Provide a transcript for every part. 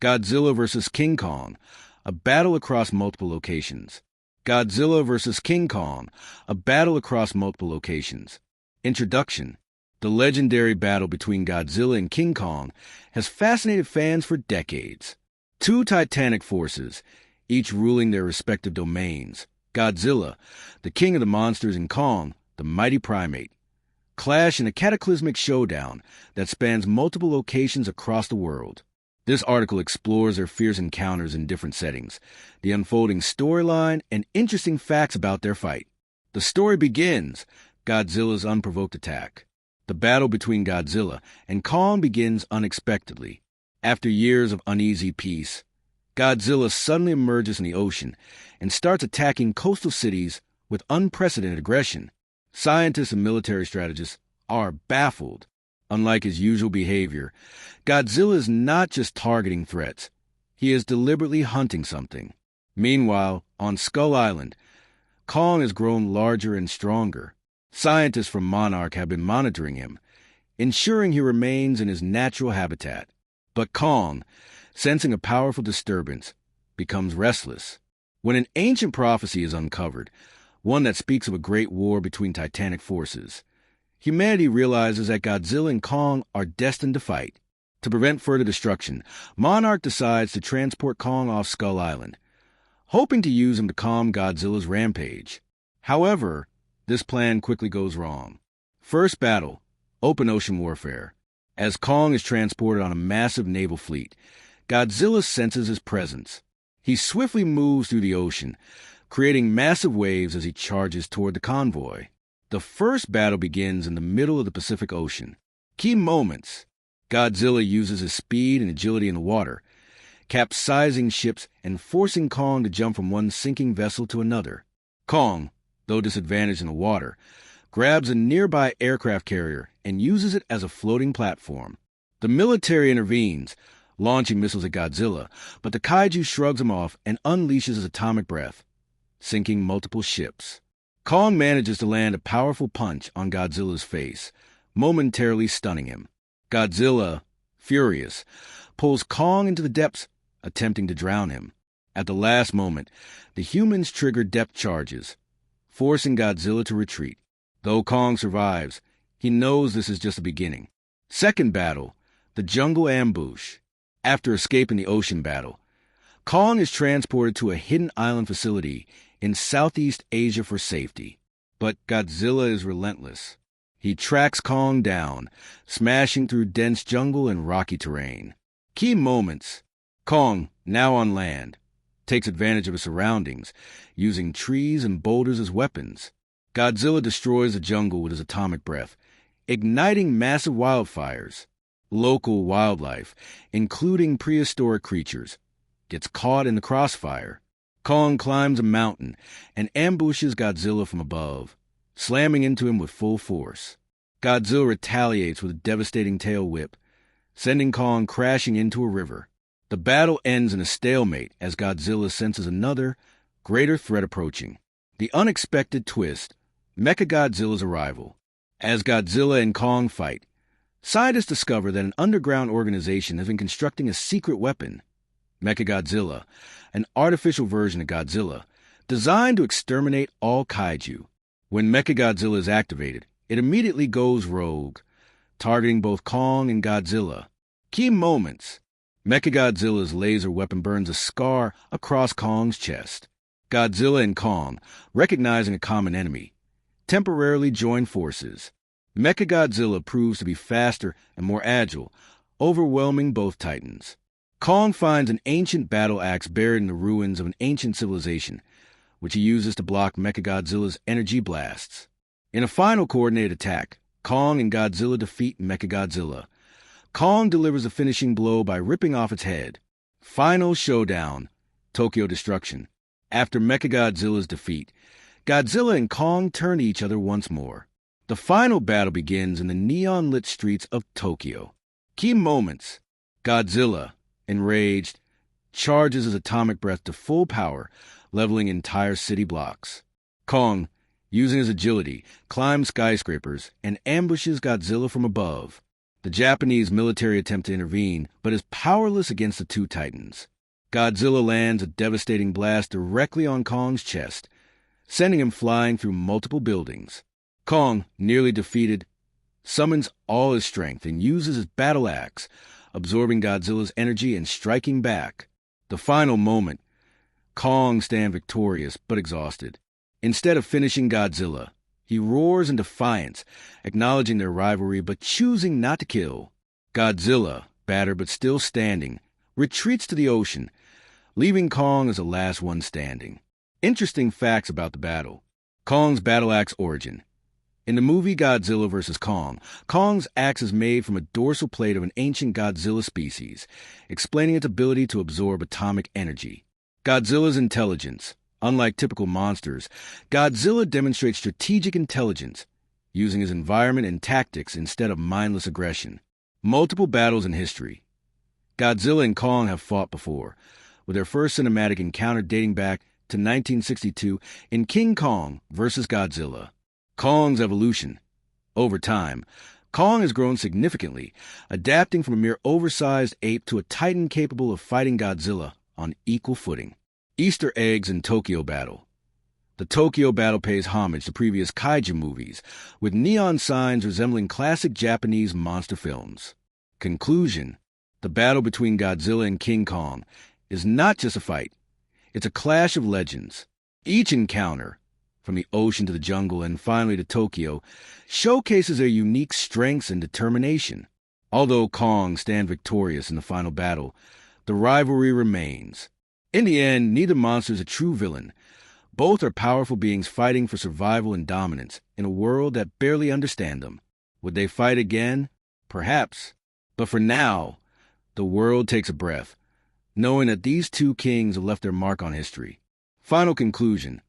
Godzilla vs. King Kong, a battle across multiple locations. Godzilla vs. King Kong, a battle across multiple locations. Introduction. The legendary battle between Godzilla and King Kong has fascinated fans for decades. Two titanic forces, each ruling their respective domains. Godzilla, the king of the monsters, and Kong, the mighty primate, clash in a cataclysmic showdown that spans multiple locations across the world. This article explores their fierce encounters in different settings, the unfolding storyline, and interesting facts about their fight. The story begins, Godzilla's unprovoked attack. The battle between Godzilla and Kong begins unexpectedly. After years of uneasy peace, Godzilla suddenly emerges in the ocean and starts attacking coastal cities with unprecedented aggression. Scientists and military strategists are baffled. Unlike his usual behavior, Godzilla is not just targeting threats. He is deliberately hunting something. Meanwhile, on Skull Island, Kong has grown larger and stronger. Scientists from Monarch have been monitoring him, ensuring he remains in his natural habitat. But Kong, sensing a powerful disturbance, becomes restless. When an ancient prophecy is uncovered, one that speaks of a great war between titanic forces, humanity realizes that Godzilla and Kong are destined to fight. To prevent further destruction, Monarch decides to transport Kong off Skull Island, hoping to use him to calm Godzilla's rampage. However, this plan quickly goes wrong. First battle, open ocean warfare. As Kong is transported on a massive naval fleet, Godzilla senses his presence. He swiftly moves through the ocean, creating massive waves as he charges toward the convoy. The first battle begins in the middle of the Pacific Ocean. Key moments. Godzilla uses his speed and agility in the water, capsizing ships and forcing Kong to jump from one sinking vessel to another. Kong, though disadvantaged in the water, grabs a nearby aircraft carrier and uses it as a floating platform. The military intervenes, launching missiles at Godzilla, but the kaiju shrugs him off and unleashes his atomic breath, sinking multiple ships. Kong manages to land a powerful punch on Godzilla's face, momentarily stunning him. Godzilla, furious, pulls Kong into the depths, attempting to drown him. At the last moment, the humans trigger depth charges, forcing Godzilla to retreat. Though Kong survives, he knows this is just the beginning. Second battle, the jungle ambush. After escaping the ocean battle, Kong is transported to a hidden island facility in Southeast Asia for safety. But Godzilla is relentless. He tracks Kong down, smashing through dense jungle and rocky terrain. Key moments. Kong, now on land, takes advantage of his surroundings, using trees and boulders as weapons. Godzilla destroys the jungle with his atomic breath, igniting massive wildfires. Local wildlife, including prehistoric creatures, gets caught in the crossfire. Kong climbs a mountain and ambushes Godzilla from above, slamming into him with full force. Godzilla retaliates with a devastating tail whip, sending Kong crashing into a river. The battle ends in a stalemate as Godzilla senses another, greater threat approaching. The unexpected twist, Mechagodzilla's arrival. As Godzilla and Kong fight, scientists discover that an underground organization has been constructing a secret weapon, Mechagodzilla, an artificial version of Godzilla, designed to exterminate all kaiju. When Mechagodzilla is activated, it immediately goes rogue, targeting both Kong and Godzilla. Key moments. Mechagodzilla's laser weapon burns a scar across Kong's chest. Godzilla and Kong, recognizing a common enemy, temporarily join forces. Mechagodzilla proves to be faster and more agile, overwhelming both titans. Kong finds an ancient battle axe buried in the ruins of an ancient civilization, which he uses to block Mechagodzilla's energy blasts. In a final coordinated attack, Kong and Godzilla defeat Mechagodzilla. Kong delivers a finishing blow by ripping off its head. Final showdown, Tokyo destruction. After Mechagodzilla's defeat, Godzilla and Kong turn to each other once more. The final battle begins in the neon-lit streets of Tokyo. Key moments. Godzilla, enraged, charges his atomic breath to full power, leveling entire city blocks. Kong, using his agility, climbs skyscrapers and ambushes Godzilla from above. The Japanese military attempt to intervene, but is powerless against the two titans. Godzilla lands a devastating blast directly on Kong's chest, sending him flying through multiple buildings. Kong, nearly defeated, summons all his strength and uses his battle axe, absorbing Godzilla's energy and striking back. The final moment, Kong stands victorious but exhausted. Instead of finishing Godzilla, he roars in defiance, acknowledging their rivalry but choosing not to kill. Godzilla, battered but still standing, retreats to the ocean, leaving Kong as the last one standing. Interesting facts about the battle. Kong's battle axe origin. In the movie Godzilla vs. Kong, Kong's axe is made from a dorsal plate of an ancient Godzilla species, explaining its ability to absorb atomic energy. Godzilla's intelligence. Unlike typical monsters, Godzilla demonstrates strategic intelligence, using his environment and tactics instead of mindless aggression. Multiple battles in history. Godzilla and Kong have fought before, with their first cinematic encounter dating back to 1962 in King Kong vs. Godzilla. Kong's evolution. Over time, Kong has grown significantly, adapting from a mere oversized ape to a titan capable of fighting Godzilla on equal footing. Easter eggs in Tokyo Battle. The Tokyo Battle pays homage to previous kaiju movies, with neon signs resembling classic Japanese monster films. Conclusion. The battle between Godzilla and King Kong is not just a fight. It's a clash of legends. Each encounter, from the ocean to the jungle and finally to Tokyo, showcases their unique strengths and determination. Although Kong stands victorious in the final battle, the rivalry remains. In the end, neither monster is a true villain. Both are powerful beings fighting for survival and dominance in a world that barely understands them. Would they fight again? Perhaps. But for now, the world takes a breath, knowing that these two kings have left their mark on history. Final conclusion.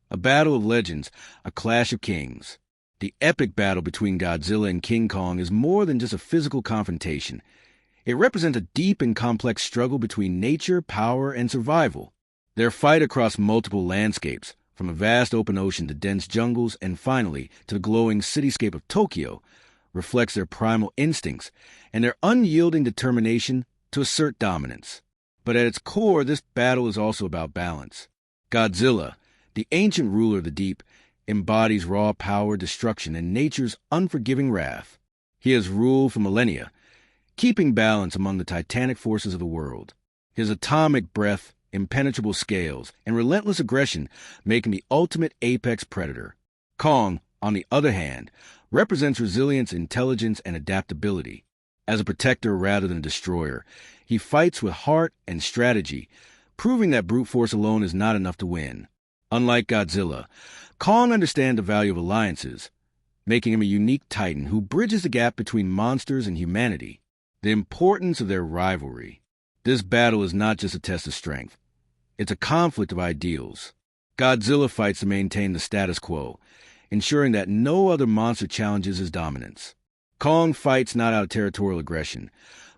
A battle of legends, a clash of kings. The epic battle between Godzilla and King Kong is more than just a physical confrontation. It represents a deep and complex struggle between nature, power, and survival. Their fight across multiple landscapes, from a vast open ocean to dense jungles and finally to the glowing cityscape of Tokyo, reflects their primal instincts and their unyielding determination to assert dominance. But at its core, this battle is also about balance. Godzilla, the ancient ruler of the deep, embodies raw power, destruction, and nature's unforgiving wrath. He has ruled for millennia, keeping balance among the titanic forces of the world. His atomic breath, impenetrable scales, and relentless aggression make him the ultimate apex predator. Kong, on the other hand, represents resilience, intelligence, and adaptability. As a protector rather than a destroyer, he fights with heart and strategy, proving that brute force alone is not enough to win. Unlike Godzilla, Kong understands the value of alliances, making him a unique titan who bridges the gap between monsters and humanity. The importance of their rivalry. This battle is not just a test of strength. It's a conflict of ideals. Godzilla fights to maintain the status quo, ensuring that no other monster challenges his dominance. Kong fights not out of territorial aggression,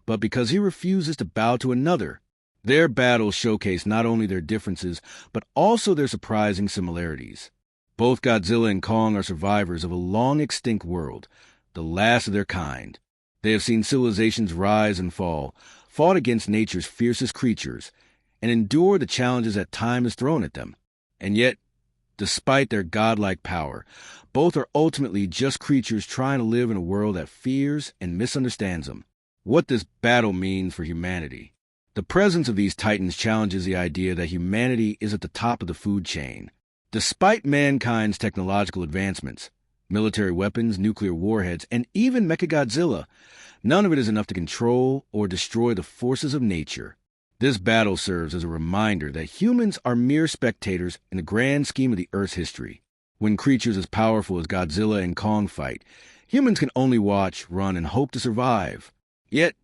but because he refuses to bow to another. Their battles showcase not only their differences, but also their surprising similarities. Both Godzilla and Kong are survivors of a long-extinct world, the last of their kind. They have seen civilizations rise and fall, fought against nature's fiercest creatures, and endured the challenges that time has thrown at them. And yet, despite their godlike power, both are ultimately just creatures trying to live in a world that fears and misunderstands them. What this battle means for humanity. The presence of these titans challenges the idea that humanity is at the top of the food chain. Despite mankind's technological advancements, military weapons, nuclear warheads, and even Mechagodzilla, none of it is enough to control or destroy the forces of nature. This battle serves as a reminder that humans are mere spectators in the grand scheme of the Earth's history. When creatures as powerful as Godzilla and Kong fight, humans can only watch, run, and hope to survive. Yet,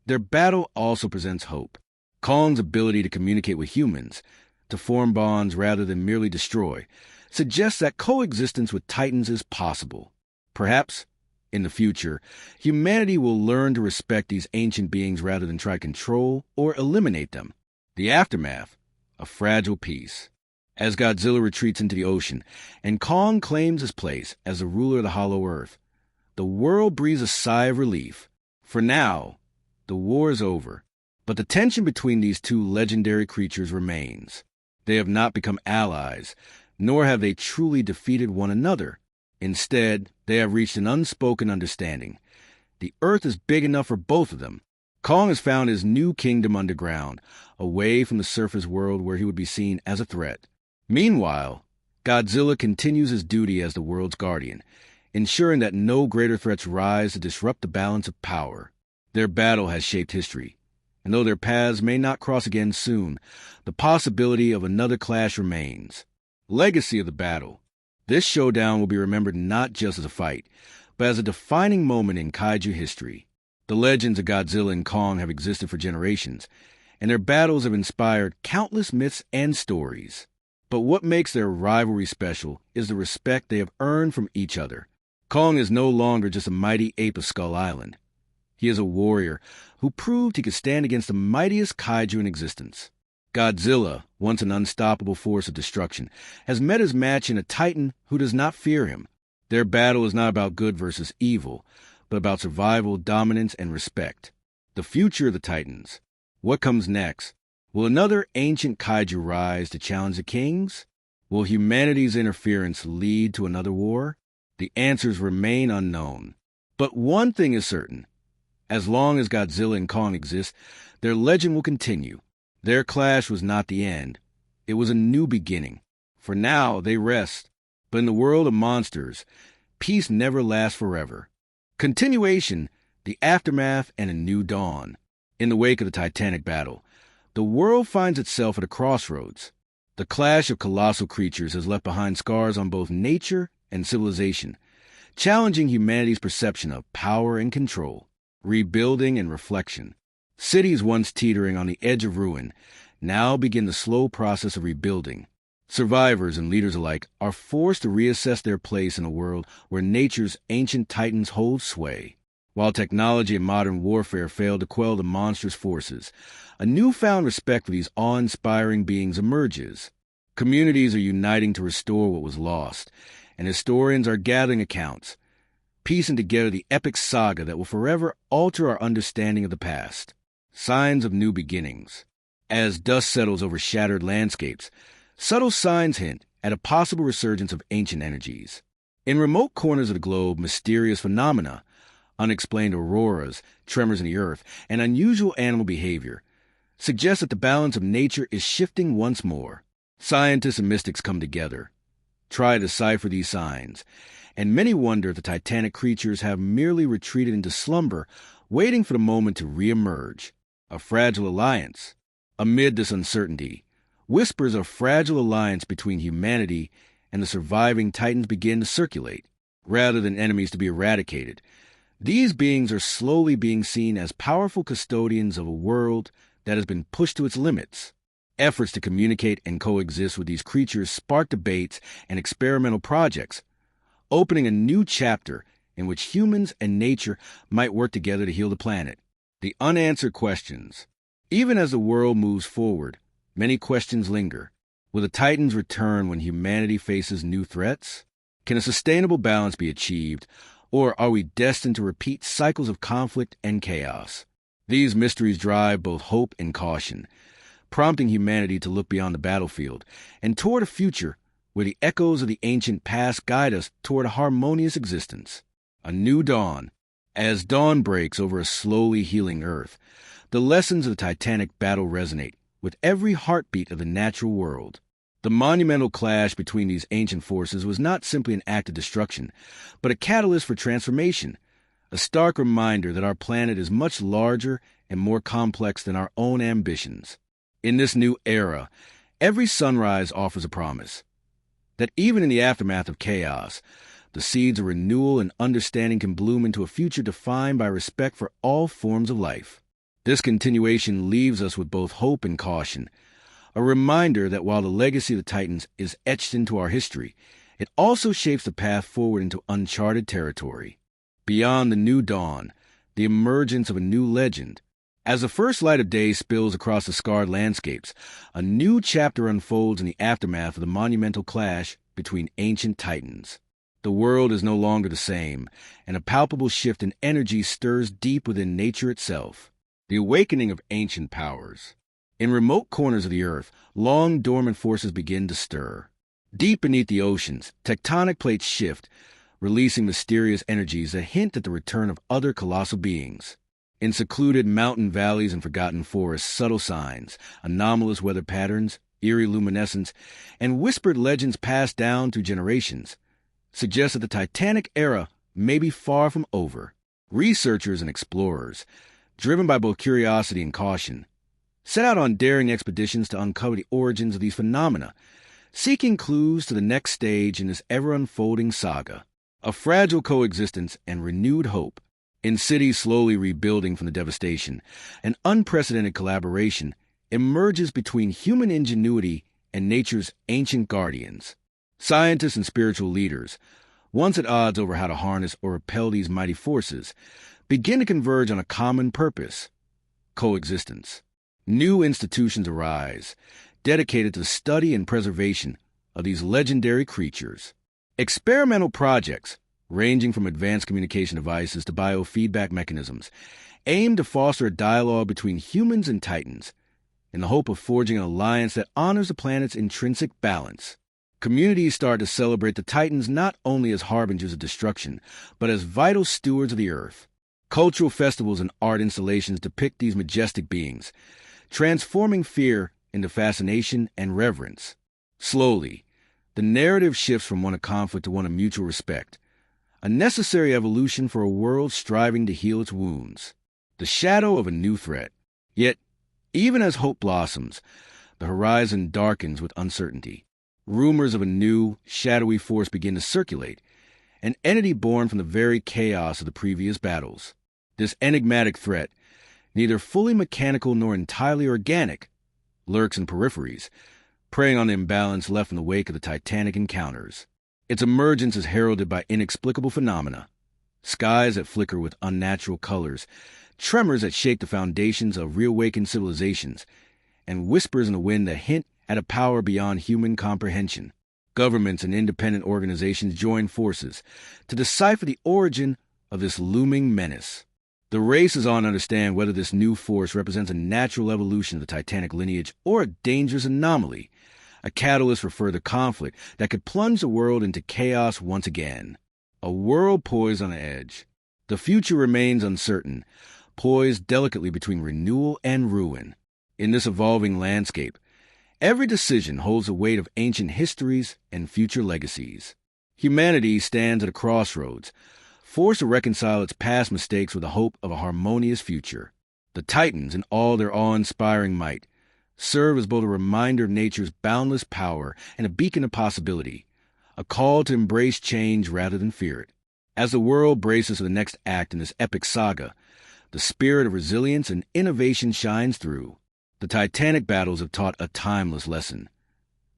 their battle also presents hope. Kong's ability to communicate with humans, to form bonds rather than merely destroy, suggests that coexistence with titans is possible. Perhaps, in the future, humanity will learn to respect these ancient beings rather than try to control or eliminate them. The aftermath, a fragile peace. As Godzilla retreats into the ocean and Kong claims his place as the ruler of the Hollow Earth, the world breathes a sigh of relief. For now, the war is over, but the tension between these two legendary creatures remains. They have not become allies, nor have they truly defeated one another. Instead, they have reached an unspoken understanding. The Earth is big enough for both of them. Kong has found his new kingdom underground, away from the surface world where he would be seen as a threat. Meanwhile, Godzilla continues his duty as the world's guardian, ensuring that no greater threats rise to disrupt the balance of power. Their battle has shaped history, and though their paths may not cross again soon, the possibility of another clash remains. Legacy of the battle. This showdown will be remembered not just as a fight, but as a defining moment in kaiju history. The legends of Godzilla and Kong have existed for generations, and their battles have inspired countless myths and stories. But what makes their rivalry special is the respect they have earned from each other. Kong is no longer just a mighty ape of Skull Island. He is a warrior who proved he could stand against the mightiest kaiju in existence. Godzilla, once an unstoppable force of destruction, has met his match in a titan who does not fear him. Their battle is not about good versus evil, but about survival, dominance, and respect. The future of the Titans. What comes next? Will another ancient kaiju rise to challenge the kings? Will humanity's interference lead to another war? The answers remain unknown. But one thing is certain. As long as Godzilla and Kong exist, their legend will continue. Their clash was not the end. It was a new beginning. For now, they rest. But in the world of monsters, peace never lasts forever. Continuation, the aftermath, and a new dawn. In the wake of the Titanic battle, the world finds itself at a crossroads. The clash of colossal creatures has left behind scars on both nature and civilization, challenging humanity's perception of power and control, rebuilding and reflection. Cities once teetering on the edge of ruin now begin the slow process of rebuilding. Survivors and leaders alike are forced to reassess their place in a world where nature's ancient titans hold sway. While technology and modern warfare fail to quell the monstrous forces, a newfound respect for these awe-inspiring beings emerges. Communities are uniting to restore what was lost, and historians are gathering accounts, piecing together the epic saga that will forever alter our understanding of the past. Signs of new beginnings. As dust settles over shattered landscapes, subtle signs hint at a possible resurgence of ancient energies. In remote corners of the globe, mysterious phenomena, unexplained auroras, tremors in the earth, and unusual animal behavior suggest that the balance of nature is shifting once more. Scientists and mystics come together, try to decipher these signs, and many wonder if the titanic creatures have merely retreated into slumber, waiting for the moment to re-emerge. A fragile alliance. Amid this uncertainty, whispers of fragile alliance between humanity and the surviving titans begin to circulate. Rather than enemies to be eradicated, these beings are slowly being seen as powerful custodians of a world that has been pushed to its limits. Efforts to communicate and coexist with these creatures spark debates and experimental projects, opening a new chapter in which humans and nature might work together to heal the planet. The unanswered questions. Even as the world moves forward, many questions linger. Will the Titans return when humanity faces new threats? Can a sustainable balance be achieved, or are we destined to repeat cycles of conflict and chaos? These mysteries drive both hope and caution, prompting humanity to look beyond the battlefield and toward a future where the echoes of the ancient past guide us toward a harmonious existence. A new dawn. As dawn breaks over a slowly healing earth, the lessons of the Titanic battle resonate with every heartbeat of the natural world. The monumental clash between these ancient forces was not simply an act of destruction, but a catalyst for transformation, a stark reminder that our planet is much larger and more complex than our own ambitions. In this new era, every sunrise offers a promise that even in the aftermath of chaos, the seeds of renewal and understanding can bloom into a future defined by respect for all forms of life. This continuation leaves us with both hope and caution, a reminder that while the legacy of the Titans is etched into our history, it also shapes the path forward into uncharted territory. Beyond the new dawn, the emergence of a new legend. As the first light of day spills across the scarred landscapes, a new chapter unfolds in the aftermath of the monumental clash between ancient Titans. The world is no longer the same, and a palpable shift in energy stirs deep within nature itself. The awakening of ancient powers. In remote corners of the earth, long dormant forces begin to stir. Deep beneath the oceans, tectonic plates shift, releasing mysterious energies that hint at the return of other colossal beings. In secluded mountain valleys and forgotten forests, subtle signs, anomalous weather patterns, eerie luminescence, and whispered legends passed down through generations suggest that the Titanic era may be far from over. Researchers and explorers, driven by both curiosity and caution, set out on daring expeditions to uncover the origins of these phenomena, seeking clues to the next stage in this ever-unfolding saga. A fragile coexistence and renewed hope. In cities slowly rebuilding from the devastation, an unprecedented collaboration emerges between human ingenuity and nature's ancient guardians. Scientists and spiritual leaders, once at odds over how to harness or repel these mighty forces, begin to converge on a common purpose: coexistence. New institutions arise, dedicated to the study and preservation of these legendary creatures. Experimental projects, ranging from advanced communication devices to biofeedback mechanisms, aim to foster a dialogue between humans and titans, in the hope of forging an alliance that honors the planet's intrinsic balance. Communities start to celebrate the titans not only as harbingers of destruction, but as vital stewards of the earth. Cultural festivals and art installations depict these majestic beings, transforming fear into fascination and reverence. Slowly, the narrative shifts from one of conflict to one of mutual respect, a necessary evolution for a world striving to heal its wounds. The shadow of a new threat. Yet, even as hope blossoms, the horizon darkens with uncertainty. Rumors of a new, shadowy force begin to circulate, an entity born from the very chaos of the previous battles. This enigmatic threat, neither fully mechanical nor entirely organic, lurks in peripheries, preying on the imbalance left in the wake of the Titanic encounters. Its emergence is heralded by inexplicable phenomena: skies that flicker with unnatural colors, tremors that shake the foundations of reawakened civilizations, and whispers in the wind that hint at a power beyond human comprehension. Governments and independent organizations join forces to decipher the origin of this looming menace. The race is on to understand whether this new force represents a natural evolution of the Titanic lineage or a dangerous anomaly, a catalyst for further conflict that could plunge the world into chaos once again. A world poised on the edge. The future remains uncertain, poised delicately between renewal and ruin. In this evolving landscape, every decision holds the weight of ancient histories and future legacies. Humanity stands at a crossroads, forced to reconcile its past mistakes with the hope of a harmonious future. The Titans, in all their awe-inspiring might, serve as both a reminder of nature's boundless power and a beacon of possibility, a call to embrace change rather than fear it. As the world braces for the next act in this epic saga, the spirit of resilience and innovation shines through. The Titanic battles have taught a timeless lesson: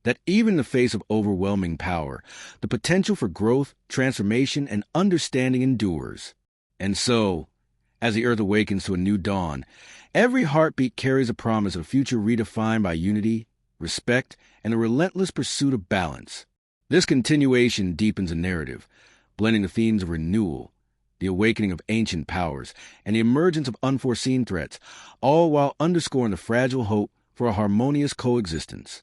that even in the face of overwhelming power, the potential for growth, transformation, and understanding endures. And so, as the Earth awakens to a new dawn, every heartbeat carries a promise of a future redefined by unity, respect, and the relentless pursuit of balance. This continuation deepens the narrative, blending the themes of renewal, the awakening of ancient powers, and the emergence of unforeseen threats, all while underscoring the fragile hope for a harmonious coexistence.